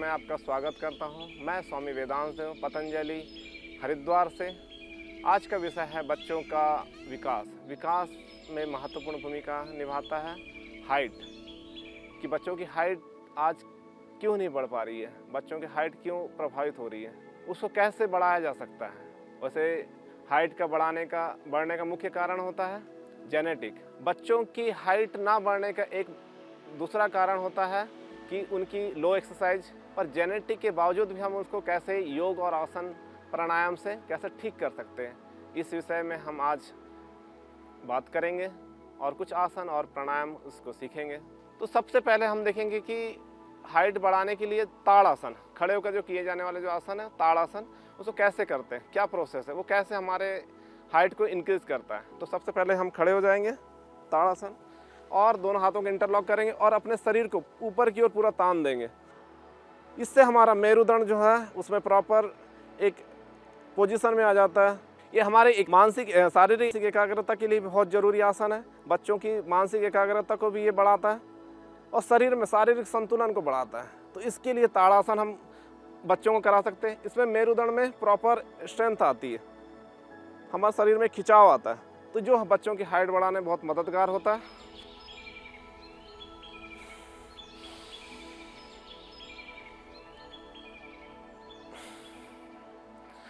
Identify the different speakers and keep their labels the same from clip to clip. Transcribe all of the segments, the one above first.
Speaker 1: मैं आपका स्वागत करता हूं। मैं स्वामी वेदांत देव पतंजलि हरिद्वार से। आज का विषय है बच्चों का विकास। विकास में महत्वपूर्ण भूमिका निभाता है हाइट, कि बच्चों की हाइट आज क्यों नहीं बढ़ पा रही है, बच्चों की हाइट क्यों प्रभावित हो रही है, उसको कैसे बढ़ाया जा सकता है। वैसे हाइट का बढ़ने का मुख्य कारण होता है जेनेटिक। बच्चों की हाइट ना बढ़ने का एक दूसरा कारण होता है कि उनकी लो एक्सरसाइज, पर जेनेटिक के बावजूद भी हम उसको कैसे योग और आसन प्राणायाम से कैसे ठीक कर सकते हैं, इस विषय में हम आज बात करेंगे और कुछ आसन और प्राणायाम उसको सीखेंगे। तो सबसे पहले हम देखेंगे कि हाइट बढ़ाने के लिए ताड़ आसन, खड़े होकर जो किए जाने वाले जो आसन है ताड़ आसन, उसको कैसे करते हैं, क्या प्रोसेस है, वो कैसे हमारे हाइट को इंक्रीज करता है। तो सबसे पहले हम खड़े हो जाएंगे ताड़ आसन और दोनों हाथों को इंटरलॉक करेंगे और अपने शरीर को ऊपर की ओर पूरा तान देंगे। इससे हमारा मेरुदंड जो है उसमें प्रॉपर एक पोजीशन में आ जाता है। ये हमारे एक मानसिक शारीरिक एकाग्रता के लिए बहुत ज़रूरी आसन है। बच्चों की मानसिक एकाग्रता को भी ये बढ़ाता है और शरीर में शारीरिक संतुलन को बढ़ाता है। तो इसके लिए ताड़ासन हम बच्चों को करा सकते हैं। इसमें मेरुदंड में प्रॉपर स्ट्रेंथ आती है, हमारे शरीर में खिंचाव आता है, तो जो बच्चों की हाइट बढ़ाने में बहुत मददगार होता है।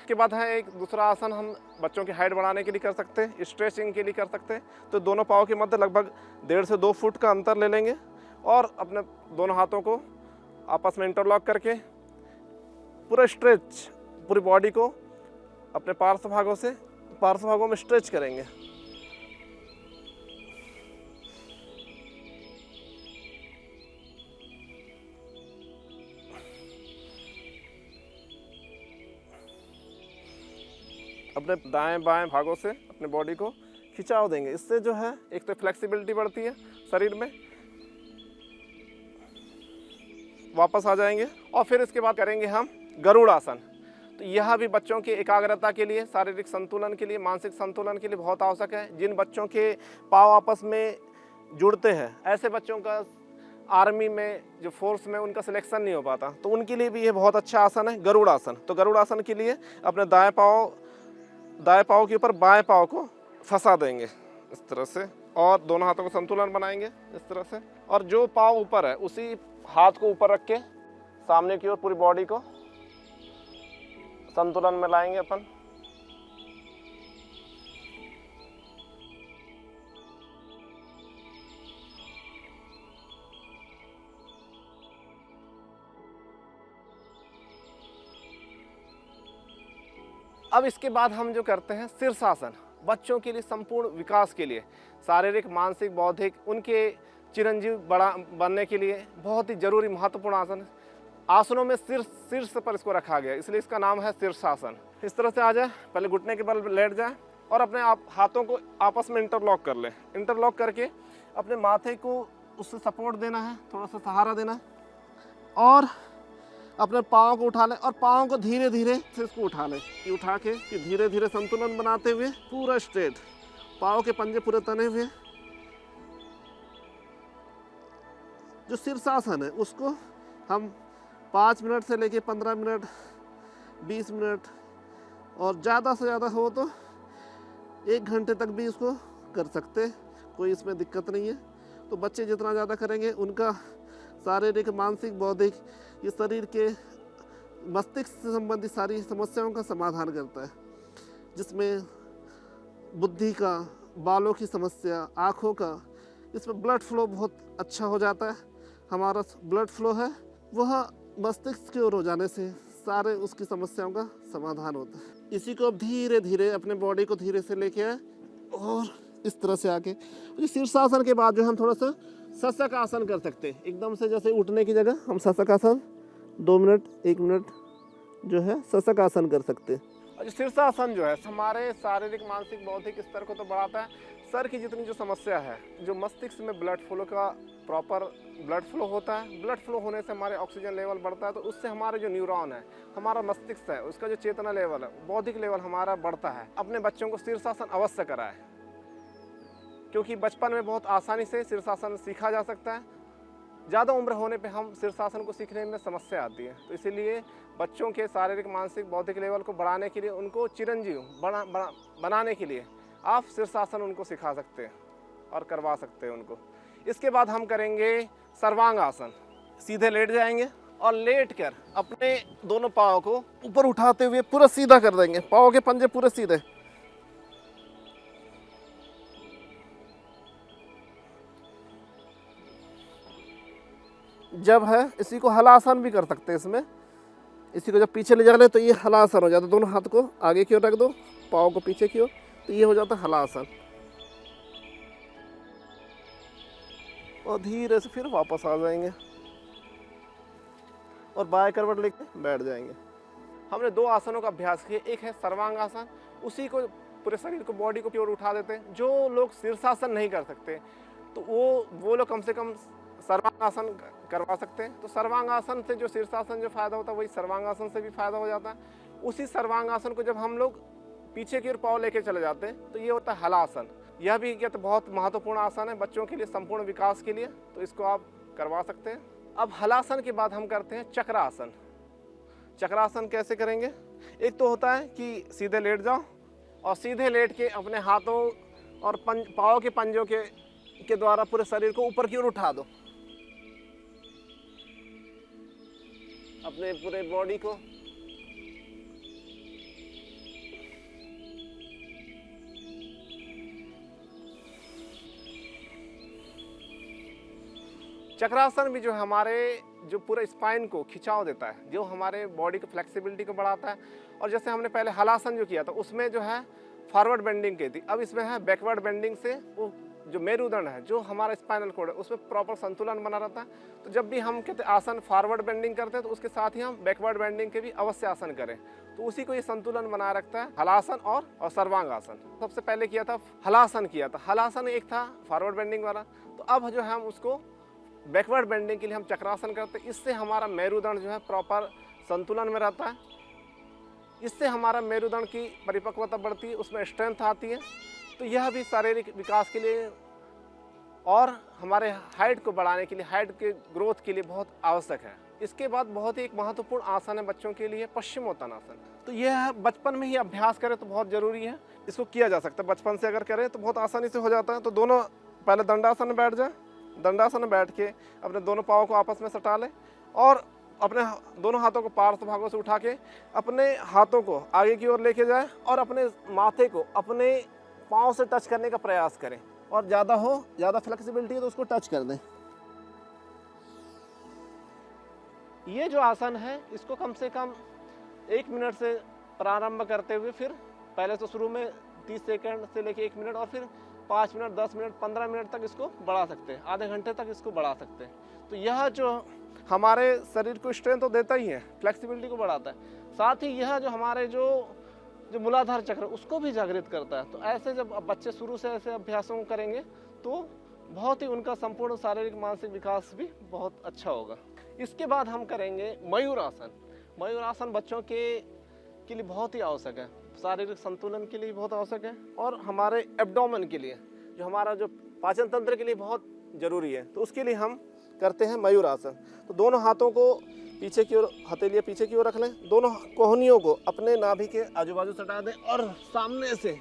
Speaker 1: के बाद है एक दूसरा आसन हम बच्चों की हाइट बढ़ाने के लिए कर सकते हैं, स्ट्रेचिंग के लिए कर सकते हैं। तो दोनों पाँव के मध्य लगभग 1.5 से 2 फुट का अंतर ले लेंगे और अपने दोनों हाथों को आपस में इंटरलॉक करके पूरा स्ट्रेच, पूरी बॉडी को अपने पार्श्व भागों में स्ट्रेच करेंगे। अपने दाएं बाएं भागों से अपने बॉडी को खिंचाव देंगे। इससे जो है एक तो फ्लेक्सिबिलिटी बढ़ती है शरीर में। वापस आ जाएंगे और फिर इसके बाद करेंगे हम गरुड़ आसन। तो यह भी बच्चों की एकाग्रता के लिए, शारीरिक संतुलन के लिए, मानसिक संतुलन के लिए बहुत आवश्यक है। जिन बच्चों के पाँव आपस में जुड़ते हैं, ऐसे बच्चों का आर्मी में जो फोर्स में उनका सिलेक्शन नहीं हो पाता, तो उनके लिए भी ये बहुत अच्छा आसन है गरुड़ आसन। तो गरुड़ आसन के लिए अपने दाएं पाँव के ऊपर बाएं पाँव को फंसा देंगे इस तरह से और दोनों हाथों को संतुलन बनाएंगे इस तरह से। और जो पाँव ऊपर है उसी हाथ को ऊपर रख के सामने की ओर पूरी बॉडी को संतुलन में लाएंगे अपन। अब इसके बाद हम जो करते हैं शीर्षासन। बच्चों के लिए संपूर्ण विकास के लिए, शारीरिक, मानसिक, बौद्धिक, उनके चिरंजीव बनने के लिए बहुत ही जरूरी महत्वपूर्ण आसन है। आसनों में शीर्ष पर इसको रखा गया, इसलिए इसका नाम है शीर्षासन। इस तरह से आ जाए, पहले घुटने के बल लेट जाए और अपने हाथों को आपस में इंटरलॉक कर ले। इंटरलॉक करके अपने माथे को उससे सपोर्ट देना है, थोड़ा सा सहारा देना है और अपने पाँव को उठा ले और पाँव को धीरे धीरे से इसको उठा ले। उठा के फिर धीरे धीरे संतुलन बनाते हुए पूरा स्ट्रेट, पाँव के पंजे पूरे तने हुए। जो शीर्षासन है उसको हम 5 मिनट से लेके 15 मिनट, 20 मिनट और ज़्यादा से ज़्यादा हो तो 1 घंटे तक भी इसको कर सकते, कोई इसमें दिक्कत नहीं है। तो बच्चे जितना ज़्यादा करेंगे उनका शारीरिक, मानसिक, बौद्धिक, ये शरीर के मस्तिष्क से संबंधित सारी समस्याओं का समाधान करता है, जिसमें बुद्धि का, बालों की समस्या, आँखों का, इसमें ब्लड फ्लो बहुत अच्छा हो जाता है। हमारा ब्लड फ्लो है वह मस्तिष्क की ओर हो जाने से सारे उसकी समस्याओं का समाधान होता है। इसी को अब धीरे धीरे अपने बॉडी को धीरे से लेके आए और इस तरह से आके शीर्षासन के बाद जो हम थोड़ा सा शशक आसन कर सकते हैं। एकदम से जैसे उठने की जगह हम शशक आसन 2 मिनट, 1 मिनट जो है शशक आसन कर सकते हैं। और शीर्षासन जो है हमारे शारीरिक, मानसिक, बौद्धिक स्तर को तो बढ़ाता है। सर की जितनी जो समस्या है, जो मस्तिष्क में ब्लड फ्लो का प्रॉपर ब्लड फ्लो होता है, ब्लड फ्लो होने से हमारे ऑक्सीजन लेवल बढ़ता है, तो उससे हमारे जो न्यूरॉन है, हमारा मस्तिष्क है, उसका जो चेतना लेवल है, बौद्धिक लेवल हमारा बढ़ता है। अपने बच्चों को शीर्षासन अवश्य कराएं, क्योंकि बचपन में बहुत आसानी से शीर्षासन सीखा जा सकता है ज़्यादा उम्र होने पे हम शीर्षासन को सीखने में समस्या आती है। तो इसीलिए बच्चों के शारीरिक, मानसिक, बौद्धिक लेवल को बढ़ाने के लिए, उनको चिरंजीव बनाने के लिए आप शीर्षासन उनको सिखा सकते हैं और करवा सकते हैं उनको। इसके बाद हम करेंगे सर्वांग आसन। सीधे लेट जाएंगे और लेट कर अपने दोनों पाँव को ऊपर उठाते हुए पूरा सीधा कर देंगे, पाँव के पंजे पूरे सीधे। जब है इसी को हलासन भी कर सकते हैं। इसमें इसी को जब पीछे ले जा ले तो ये हलासन हो जाता है। दोनों हाथ को आगे की ओर रख दो, पाँव को पीछे की ओर, तो ये हो जाता है हलासन। और धीरे से फिर वापस आ जाएंगे और बाएं करवट लेके बैठ जाएंगे। हमने 2 आसनों का अभ्यास किया। एक है सर्वांग आसन, उसी को पूरे शरीर को, बॉडी को प्योर उठा देते हैं। जो लोग शीर्षासन नहीं कर सकते तो वो लोग कम से कम सर्वांग आसन करवा सकते हैं। तो सर्वांग आसन से जो शीर्षासन जो फायदा होता है, वही सर्वांग आसन से भी फायदा हो जाता है। उसी सर्वांग आसन को जब हम लोग पीछे की ओर पाँव लेके चले जाते हैं तो ये होता है हलासन। यह भी क्या, तो बहुत महत्वपूर्ण आसन है बच्चों के लिए, संपूर्ण विकास के लिए। तो इसको आप करवा सकते हैं। अब हलासन के बाद हम करते हैं चक्रासन। चक्रासन कैसे करेंगे? एक तो होता है कि सीधे लेट जाओ और सीधे लेट के अपने हाथों और पाँव के पंजों के द्वारा पूरे शरीर को ऊपर की ओर उठा दो, अपने पूरे बॉडी को। चक्रासन भी जो हमारे जो पूरे स्पाइन को खिंचाव देता है, जो हमारे बॉडी की फ्लेक्सिबिलिटी को बढ़ाता है। और जैसे हमने पहले हलासन जो किया था उसमें जो है फॉरवर्ड बेंडिंग की थी, अब इसमें है बैकवर्ड बेंडिंग से वो जो मेरुदंड है, जो हमारा स्पाइनल कोड है, उसमें प्रॉपर संतुलन बना रहता है। तो जब भी हम कहते आसन फॉरवर्ड बेंडिंग करते हैं तो उसके साथ ही हम बैकवर्ड बेंडिंग के भी अवश्य आसन करें। तो उसी को ये संतुलन बनाए रखता है हलासन और सर्वांग आसन। सबसे पहले किया था हलासन किया था। हलासन एक था फॉरवर्ड बेंडिंग वाला, तो अब जो है हम उसको बैकवर्ड बेंडिंग के लिए हम चक्रासन करते हैं। इससे हमारा मेरुदंड जो है प्रॉपर संतुलन में रहता है। इससे हमारा मेरुदंड की परिपक्वता बढ़ती है, उसमें स्ट्रेंथ आती है। तो यह भी शारीरिक विकास के लिए और हमारे हाइट को बढ़ाने के लिए, हाइट के ग्रोथ के लिए बहुत आवश्यक है। इसके बाद बहुत ही एक महत्वपूर्ण आसन है बच्चों के लिए, पश्चिमोत्तानासन। तो यह बचपन में ही अभ्यास करें तो बहुत ज़रूरी है। इसको किया जा सकता है बचपन से, अगर करें तो बहुत आसानी से हो जाता है। तो दोनों पहले दंडासन में बैठ जाए, दंडासन में बैठ के अपने दोनों पाँव को आपस में सटा लें और अपने दोनों हाथों को पार्श्व भागों से उठा के अपने हाथों को आगे की ओर लेके जाए और अपने माथे को अपने पाँव से टच करने का प्रयास करें। और ज़्यादा फ्लेक्सिबिलिटी है तो उसको टच कर दें। ये जो आसन है इसको कम से कम 1 मिनट से प्रारंभ करते हुए, फिर पहले तो शुरू में 30 सेकंड से लेके 1 मिनट और फिर 5 मिनट, 10 मिनट, 15 मिनट तक इसको बढ़ा सकते हैं, आधे घंटे तक इसको बढ़ा सकते हैं। तो यह जो हमारे शरीर को स्ट्रेंथ तो देता ही है, फ्लेक्सिबिलिटी को बढ़ाता है, साथ ही यह जो हमारे जो मूलाधार चक्र उसको भी जागृत करता है। तो ऐसे जब बच्चे शुरू से ऐसे अभ्यासों को करेंगे तो बहुत ही उनका संपूर्ण शारीरिक मानसिक विकास भी बहुत अच्छा होगा। इसके बाद हम करेंगे मयूरासन। मयूरासन बच्चों के लिए बहुत ही आवश्यक है, शारीरिक संतुलन के लिए बहुत आवश्यक है और हमारे एब्डोमेन के लिए, जो हमारा जो पाचन तंत्र के लिए बहुत ज़रूरी है। तो उसके लिए हम करते हैं मयूरासन। तो दोनों हाथों को पीछे की ओर, हथेलियाँ पीछे की ओर रख लें, दोनों कोहनियों को अपने नाभि के आजू बाजू सटा दें और सामने से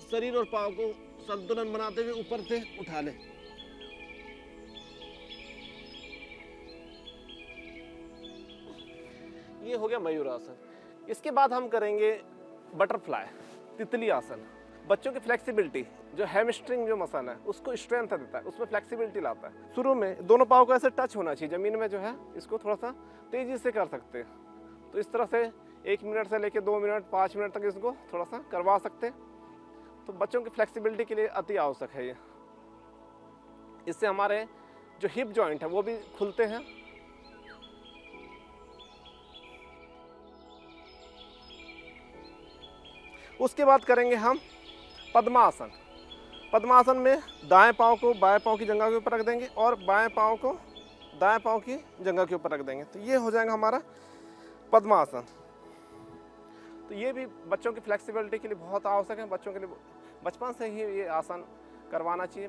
Speaker 1: शरीर और पाँव को संतुलन बनाते हुए ऊपर से उठा लें। ये हो गया मयूरासन। इसके बाद हम करेंगे बटरफ्लाई, तितली आसन। बच्चों की फ्लेक्सिबिलिटी, जो हैमस्ट्रिंग जो मसल है उसको स्ट्रेंथ देता है, उसमें फ्लेक्सिबिलिटी लाता है। शुरू में दोनों पाँव को ऐसे टच होना चाहिए ज़मीन में, जो है इसको थोड़ा सा तेज़ी से कर सकते हैं। तो इस तरह से 1 मिनट से लेकर 2 मिनट, 5 मिनट तक इसको थोड़ा सा करवा सकते हैं। तो बच्चों की फ्लेक्सिबिलिटी के लिए अति आवश्यक है ये। इससे हमारे जो हिप जॉइंट है वो भी खुलते हैं। उसके बाद करेंगे हम पद्मासन। पद्मासन में दाएं पाँव को बाएं पाँव की जंघा के ऊपर रख देंगे और बाएं पाँव को दाएं पाँव की जंघा के ऊपर रख देंगे। तो ये हो जाएगा हमारा पद्मासन। तो ये भी बच्चों की फ्लेक्सिबिलिटी के लिए बहुत आवश्यक है। बच्चों के लिए बचपन से ही ये आसन करवाना चाहिए।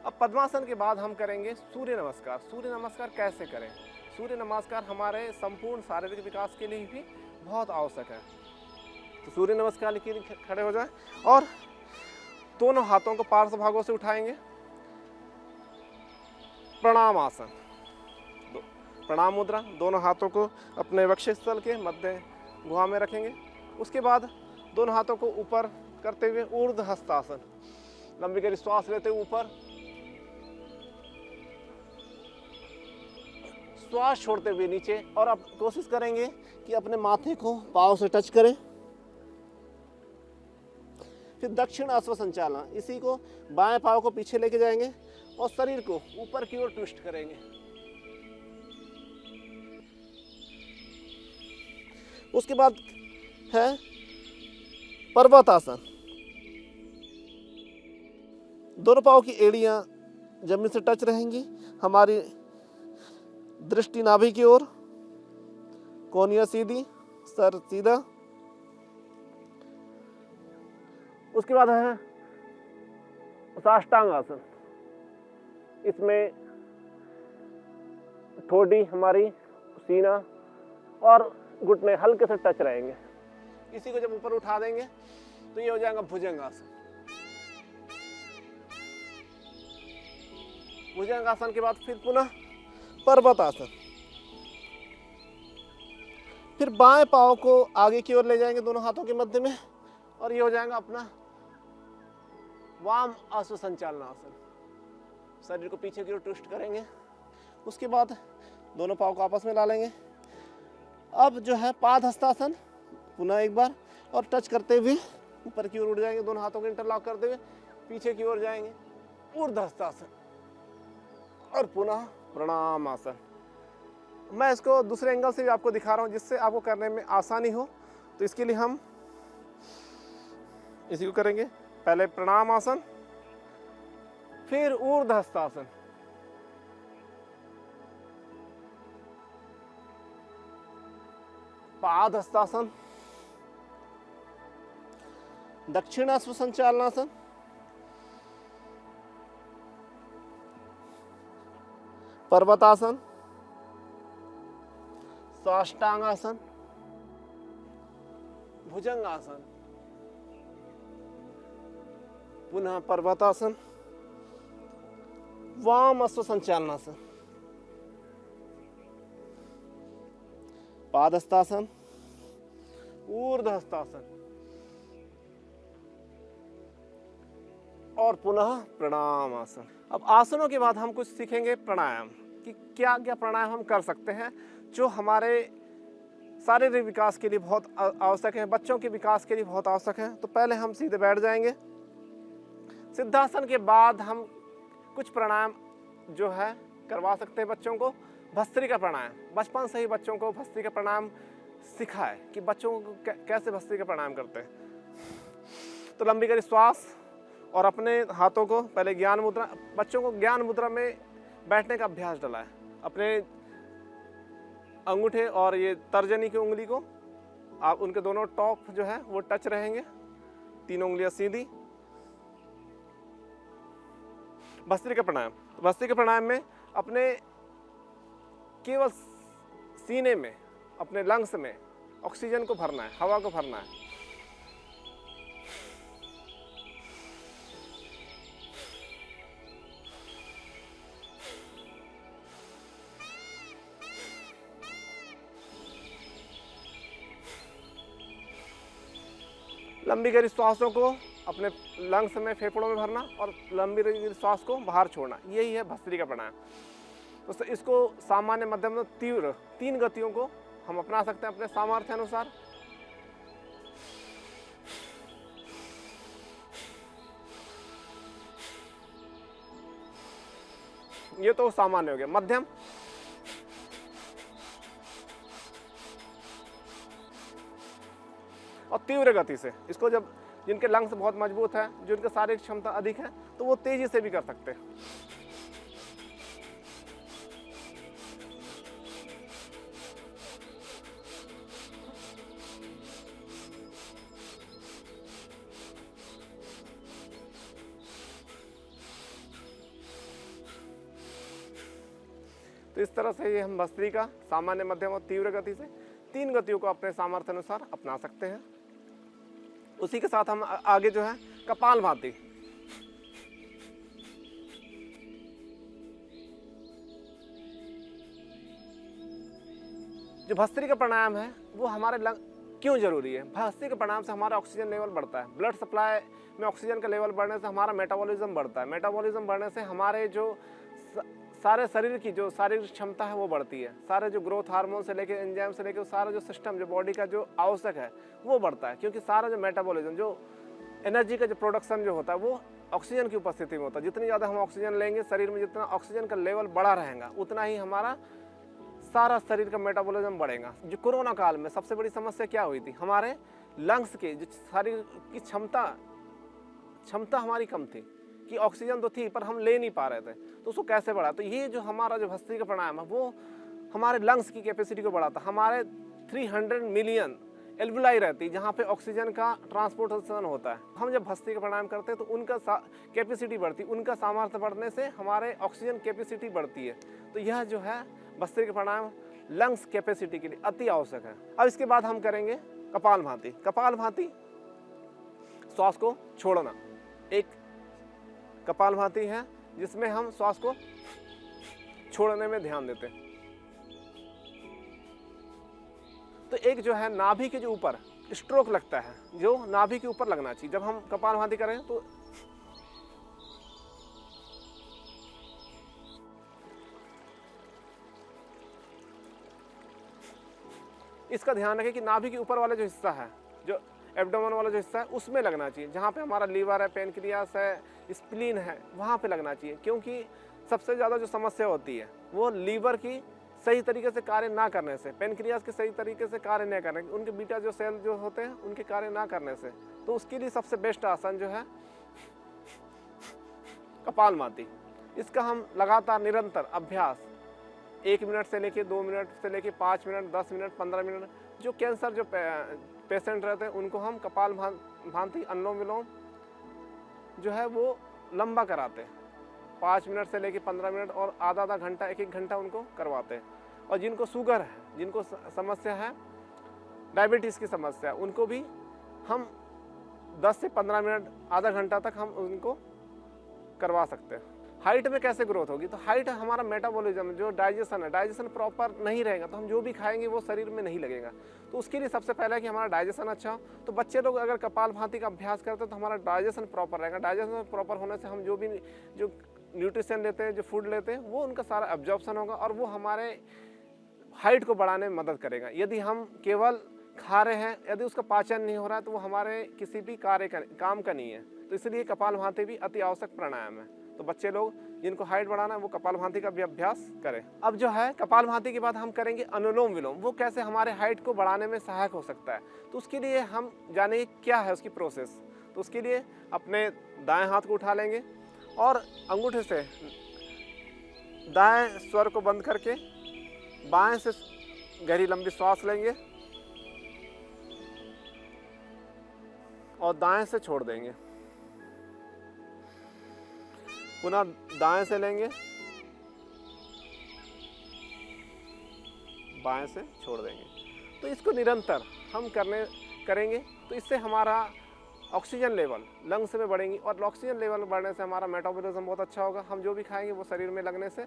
Speaker 1: अब पद्मासन के बाद हम करेंगे सूर्य नमस्कार। सूर्य नमस्कार कैसे करें? सूर्य नमस्कार हमारे संपूर्ण शारीरिक विकास के लिए भी बहुत आवश्यक है। तो सूर्य नमस्कार के लिए खड़े हो जाएं और दोनों हाथों को पार्श्व भागों से उठाएंगे। प्रणाम आसन, प्रणाम मुद्रा, दोनों हाथों को अपने वक्षस्थल के मध्य गुहा में रखेंगे। उसके बाद दोनों हाथों को ऊपर करते हुए ऊर्ध्व हस्तासन, लंबी गहरी श्वास लेते हुए ऊपर, श्वास छोड़ते हुए नीचे। और अब कोशिश करेंगे कि अपने माथे को पाँव से टच करें। फिर दक्षिण अश्व संचालन, इसी को बाएं पाँव को पीछे लेके जाएंगे और शरीर को ऊपर की ओर ट्विस्ट करेंगे। उसके बाद है पर्वतासन। दोनों पाँव की एड़ियां जमीन से टच रहेंगी, हमारी दृष्टि नाभि की ओर, कोहनियां सीधी, सर सीधा। उसके बाद है साष्टांग आसन। इसमें ठोडी हमारी, सीना और घुटने हल्के से टच रहेंगे। इसी को जब ऊपर उठा देंगे तो ये हो जाएगा भुजंगासन। भुजंगासन के बाद फिर पुनः पर्वतासन। फिर बाएं पाँव को आगे की ओर ले जाएंगे दोनों हाथों के मध्य में और ये हो जाएगा अपना वाम अश्व संचालनासन। शरीर को पीछे की ओर ट्विस्ट करेंगे। उसके बाद दोनों पाँव को आपस में ला लेंगे। अब जो है पाद हस्तासन, पुनः एक बार और टच करते हुए ऊपर की ओर उड़ जाएंगे, दोनों हाथों को इंटरलॉक करते हुए पीछे की ओर जाएंगे, ऊर्ध्व हस्तासन और पुनः प्रणाम आसन। मैं इसको दूसरे एंगल से भी आपको दिखा रहा हूँ जिससे आपको करने में आसानी हो। तो इसके लिए हम इसी को करेंगे, पहले प्रणाम आसन, फिर ऊर्ध्व हस्तासन, पाद हस्तासन, दक्षिण अश्व संचालनासन, पर्वतासन, साष्टांगासन, भुजंगासन, पुनः पर्वतासन, वाम अश्व संचालनासन, पादहस्तासन, ऊर्ध्व हस्तासन और पुनः प्रणाम आसन। अब आसनों के बाद हम कुछ सीखेंगे प्राणायाम कि क्या क्या प्राणायाम हम कर सकते हैं जो हमारे शारीरिक विकास के लिए बहुत आवश्यक है, बच्चों के विकास के लिए बहुत आवश्यक है। तो पहले हम सीधे बैठ जाएंगे। सिद्धासन के बाद हम कुछ प्राणायाम जो है करवा सकते हैं बच्चों को। भस्त्रिका प्राणायाम, बचपन से ही बच्चों को भस्त्रिका प्राणायाम सिखाए कि बच्चों को कैसे भस्त्रिका प्राणायाम करते हैं। तो लंबी गहरी श्वास और अपने हाथों को पहले ज्ञान मुद्रा, बच्चों को ज्ञान मुद्रा में बैठने का अभ्यास डलाए। अपने अंगूठे और ये तर्जनी की उंगली को आप उनके दोनों टॉप जो है वो टच रहेंगे, तीनों उंगलियां सीधी। भस्त्रिका प्राणायाम, भस्त्रिका प्राणायाम में अपने केवल सीने में, अपने लंग्स में ऑक्सीजन को भरना है, हवा को भरना है। लंबी गहरी श्वासों को अपने लंग्स में, फेफड़ों में भरना और लंबी गहरी श्वास को बाहर छोड़ना, यही है भस्त्रिका प्राणायाम। तो इसको सामान्य, मध्यम, तीव्र 3 गतियों को हम अपना सकते हैं अपने सामर्थ्य अनुसार। ये तो सामान्य हो गया। मध्यम, और तीव्र गति से इसको, जब जिनके लंग्स बहुत मजबूत है, जिनकी शारीरिक क्षमता अधिक है, तो वो तेजी से भी कर सकते हैं। तो इस तरह से ये हम भस्त्रिका सामान्य, मध्यम और तीव्र गति से 3 गतियों को अपने सामर्थ्य अनुसार अपना सकते हैं। उसी के साथ हम आगे जो है कपालभाति। जो भस्त्रिका प्राणायाम है वो हमारे क्यों जरूरी है? भस्त्रिका प्राणायाम से हमारा ऑक्सीजन लेवल बढ़ता है, ब्लड सप्लाई में ऑक्सीजन का लेवल बढ़ने से हमारा मेटाबॉलिज्म बढ़ता है, मेटाबॉलिज्म बढ़ने से हमारे जो सारे शरीर की जो शारीरिक क्षमता है वो बढ़ती है, सारे जो ग्रोथ हार्मोन से लेके एंजाइम से लेके सारा जो सिस्टम जो बॉडी का जो आवश्यक है वो बढ़ता है, क्योंकि सारा जो मेटाबॉलिज्म जो एनर्जी का जो प्रोडक्शन जो होता है वो ऑक्सीजन की उपस्थिति में होता है। जितनी ज़्यादा हम ऑक्सीजन लेंगे शरीर में, जितना ऑक्सीजन का लेवल बढ़ा रहेगा उतना ही हमारा सारा शरीर का मेटाबॉलिज्म बढ़ेगा। जो कोरोना काल में सबसे बड़ी समस्या क्या हुई थी, हमारे लंग्स की जो शरीर की क्षमता हमारी कम थी कि ऑक्सीजन तो थी पर हम ले नहीं पा रहे थे, तो उसको कैसे बढ़ा? तो ये जो हमारा जो भस्त्रिका प्राणायाम है वो हमारे लंग्स की कैपेसिटी को बढ़ाता। हमारे 300 मिलियन एल्वुलाई रहती जहाँ पे ऑक्सीजन का ट्रांसपोर्टेशन होता है। हम जब भस्त्रिका प्राणायाम करते हैं तो उनका कैपेसिटी बढ़ती, उनका सामर्थ्य बढ़ने से हमारे ऑक्सीजन कैपेसिटी बढ़ती है। तो यह जो है भस्त्रिका प्राणायाम लंग्स कैपेसिटी के लिए अति आवश्यक है। अब इसके बाद हम करेंगे कपालभाति। कपालभाति श्वास को छोड़ना, एक कपालभाति है जिसमें हम श्वास को छोड़ने में ध्यान देते हैं। तो एक जो है नाभि के जो ऊपर स्ट्रोक लगता है, जो नाभि के ऊपर लगना चाहिए जब हम कपालभाति करें। तो इसका ध्यान रखें कि नाभि के ऊपर वाला जो हिस्सा है, जो एब्डोमेन वाला जो हिस्सा है उसमें लगना चाहिए, जहाँ पे हमारा लीवर है, पेनक्रियास है, स्प्लीन है, वहाँ पे लगना चाहिए। क्योंकि सबसे ज़्यादा जो समस्या होती है वो लीवर की सही तरीके से कार्य ना करने से, पेनक्रियास के सही तरीके से कार्य नहीं करने, उनके बीटा जो सेल जो होते हैं उनके कार्य ना करने से। तो उसके लिए सबसे बेस्ट आसन जो है कपालभाति। इसका हम लगातार निरंतर अभ्यास 1 मिनट से लेके 2 मिनट से लेके 5 मिनट, 10 मिनट, 15 मिनट, जो कैंसर जो पेशेंट रहते हैं उनको हम कपालभाति अनुलोम विलोम जो है वो लंबा कराते हैं। 5 मिनट से लेके 15 मिनट और आधा घंटा, 1 घंटा उनको करवाते हैं। और जिनको शुगर है, जिनको समस्या है डायबिटीज़ की समस्या, उनको भी हम 10 से 15 मिनट, आधा घंटा तक हम उनको करवा सकते हैं। हाइट में कैसे ग्रोथ होगी? तो हाइट हमारा मेटाबॉलिज्म, जो डाइजेशन है, डाइजेशन प्रॉपर नहीं रहेगा तो हम जो भी खाएंगे वो शरीर में नहीं लगेगा। तो उसके लिए सबसे पहले कि हमारा डाइजेशन अच्छा हो। तो बच्चे लोग अगर कपालभाति का अभ्यास करते हैं तो हमारा डाइजेशन प्रॉपर रहेगा। डाइजेशन प्रॉपर होने से हम जो भी जो न्यूट्रिशन लेते हैं, जो फूड लेते हैं, वो उनका सारा एब्जॉर्प्शन होगा और वो हमारे हाइट को बढ़ाने में मदद करेगा। यदि हम केवल खा रहे हैं, यदि उसका पाचन नहीं हो रहा है तो वो हमारे किसी भी काम का नहीं है। तो इसलिए कपालभाति भी अति आवश्यक प्राणायाम है। तो बच्चे लोग जिनको हाइट बढ़ाना है वो कपालभाति का भी अभ्यास करें। अब जो है कपालभाति के बाद हम करेंगे अनुलोम विलोम। वो कैसे हमारे हाइट को बढ़ाने में सहायक हो सकता है, तो उसके लिए हम जानेंगे क्या है उसकी प्रोसेस। तो उसके लिए अपने दाएं हाथ को उठा लेंगे और अंगूठे से दाएं स्वर को बंद करके बाएं से गहरी लंबी सांस लेंगे और दाएं से छोड़ देंगे। पुनः दाएं से लेंगे, बाएं से छोड़ देंगे। तो इसको निरंतर हम करेंगे तो इससे हमारा ऑक्सीजन लेवल लंग्स में बढ़ेंगी और ऑक्सीजन लेवल बढ़ने से हमारा मेटाबॉलिज्म बहुत अच्छा होगा। हम जो भी खाएंगे वो शरीर में लगने से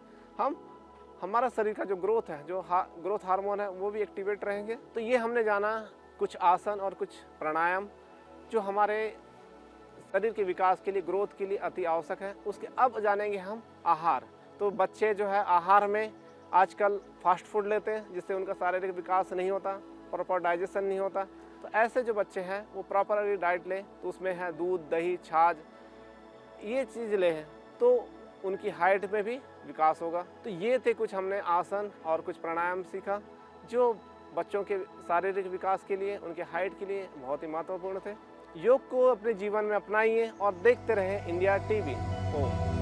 Speaker 1: हमारा शरीर का जो ग्रोथ है, जो ग्रोथ हार्मोन है, वो भी एक्टिवेट रहेंगे। तो ये हमने जाना कुछ आसन और कुछ प्राणायाम जो हमारे शरीर के विकास के लिए, ग्रोथ के लिए अति आवश्यक है। उसके अब जानेंगे हम आहार। तो बच्चे जो है आहार में आजकल फास्ट फूड लेते हैं जिससे उनका शारीरिक विकास नहीं होता, प्रॉपर डाइजेशन नहीं होता। तो ऐसे जो बच्चे हैं वो प्रॉपर डाइट लें, तो उसमें है दूध, दही, छाछ, ये चीज़ लें तो उनकी हाइट में भी विकास होगा। तो ये थे कुछ हमने आसन और कुछ प्राणायाम सीखा जो बच्चों के शारीरिक विकास के लिए, उनके हाइट के लिए बहुत ही महत्वपूर्ण थे। योग को अपने जीवन में अपनाइए और देखते रहें इंडिया टीवी। ओम।